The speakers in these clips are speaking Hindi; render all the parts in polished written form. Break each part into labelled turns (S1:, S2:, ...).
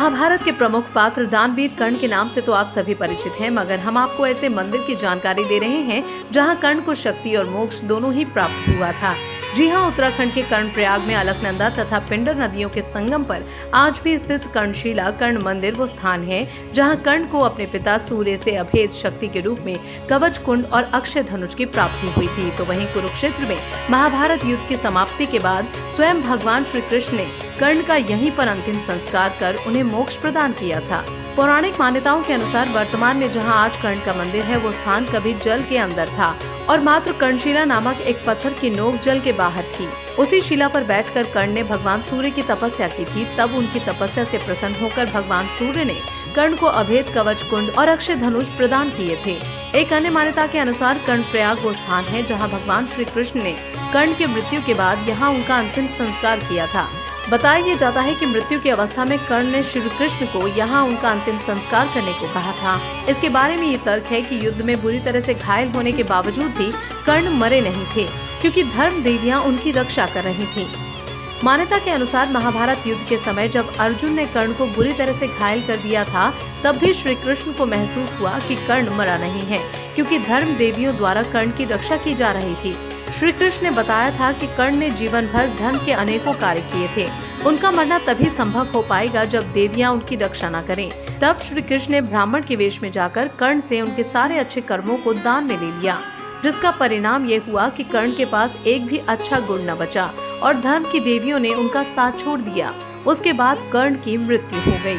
S1: महाभारत के प्रमुख पात्र दानवीर कर्ण के नाम से तो आप सभी परिचित हैं, मगर हम आपको ऐसे मंदिर की जानकारी दे रहे हैं जहां कर्ण को शक्ति और मोक्ष दोनों ही प्राप्त हुआ था। जी हां, उत्तराखंड के कर्णप्रयाग में अलकनंदा तथा पिंडर नदियों के संगम पर आज भी स्थित कर्णशिला कर्ण मंदिर वो स्थान है जहां कर्ण को अपने पिता सूर्य से अभेद शक्ति के रूप में कवच कुंड और अक्षय धनुष की प्राप्ति हुई थी। तो वहीं कुरुक्षेत्र में महाभारत युद्ध की समाप्ति के बाद स्वयं भगवान श्री कृष्ण ने कर्ण का यहीं पर अंतिम संस्कार कर उन्हें मोक्ष प्रदान किया था। पौराणिक मान्यताओं के अनुसार वर्तमान में जहां आज कर्ण का मंदिर है वो स्थान कभी जल के अंदर था और मात्र कर्णशिला नामक एक पत्थर की नोक जल के बाहर थी। उसी शिला पर बैठकर कर्ण ने भगवान सूर्य की तपस्या की थी। तब उनकी तपस्या से प्रसन्न होकर भगवान सूर्य ने कर्ण को अभेद कवच कुंड और अक्षय धनुष प्रदान किए थे। एक अन्य मान्यता के अनुसार कर्णप्रयाग वो स्थान है जहाँ भगवान श्री कृष्ण ने कर्ण की मृत्यु के बाद यहाँ उनका अंतिम संस्कार किया था। बताया जाता है कि मृत्यु की अवस्था में कर्ण ने श्री कृष्ण को यहाँ उनका अंतिम संस्कार करने को कहा था। इसके बारे में ये तर्क है कि युद्ध में बुरी तरह से घायल होने के बावजूद भी कर्ण मरे नहीं थे, क्योंकि धर्म देवियां उनकी रक्षा कर रही थीं। मान्यता के अनुसार महाभारत युद्ध के समय जब अर्जुन ने कर्ण को बुरी तरह से घायल कर दिया था, तब भी श्री कृष्ण को महसूस हुआ कि कर्ण मरा नहीं है, क्योंकि धर्म देवियों द्वारा कर्ण की रक्षा की जा रही थी। श्री कृष्ण ने बताया था कि कर्ण ने जीवन भर धर्म के अनेकों कार्य किए थे। उनका मरना तभी संभव हो पाएगा जब देवियां उनकी रक्षा न करें। तब श्री कृष्ण ने ब्राह्मण के वेश में जाकर कर्ण से उनके सारे अच्छे कर्मों को दान में ले लिया, जिसका परिणाम ये हुआ कि कर्ण के पास एक भी अच्छा गुण न बचा और धर्म की देवियों ने उनका साथ छोड़ दिया। उसके बाद कर्ण की मृत्यु हो गई।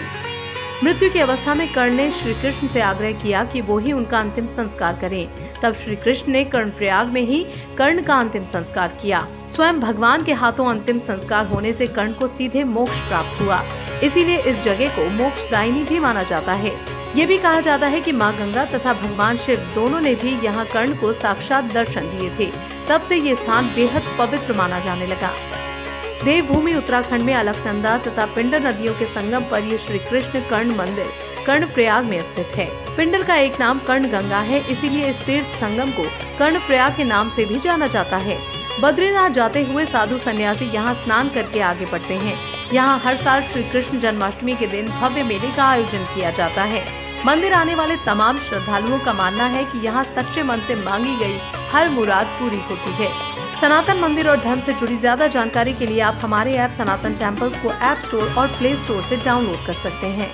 S1: मृत्यु की अवस्था में कर्ण ने श्री कृष्ण से आग्रह किया कि वो ही उनका अंतिम संस्कार करें। तब श्री कृष्ण ने कर्णप्रयाग में ही कर्ण का अंतिम संस्कार किया। स्वयं भगवान के हाथों अंतिम संस्कार होने से कर्ण को सीधे मोक्ष प्राप्त हुआ। इसीलिए इस जगह को मोक्षदायिनी भी माना जाता है। ये भी कहा जाता है कि माँ गंगा तथा भगवान शिव दोनों ने भी यहाँ कर्ण को साक्षात दर्शन दिए थे। तब से ये स्थान बेहद पवित्र माना जाने लगा। देवभूमि उत्तराखंड में अलकनंदा तथा पिंडर नदियों के संगम पर ये श्री कृष्ण कर्ण मंदिर कर्णप्रयाग में स्थित है। पिंडर का एक नाम कर्ण गंगा है, इसीलिए इस तीर्थ संगम को कर्णप्रयाग के नाम से भी जाना जाता है। बद्रीनाथ जाते हुए साधु सन्यासी यहाँ स्नान करके आगे बढ़ते हैं। यहाँ हर साल श्री कृष्ण जन्माष्टमी के दिन भव्य मेले का आयोजन किया जाता है। मंदिर आने वाले तमाम श्रद्धालुओं का मानना है कि यहाँ सच्चे मन से मांगी गई हर मुराद पूरी होती है। सनातन मंदिर और धर्म से जुड़ी ज्यादा जानकारी के लिए आप हमारे ऐप सनातन टेम्पल्स को ऐप स्टोर और प्ले स्टोर से डाउनलोड कर सकते हैं।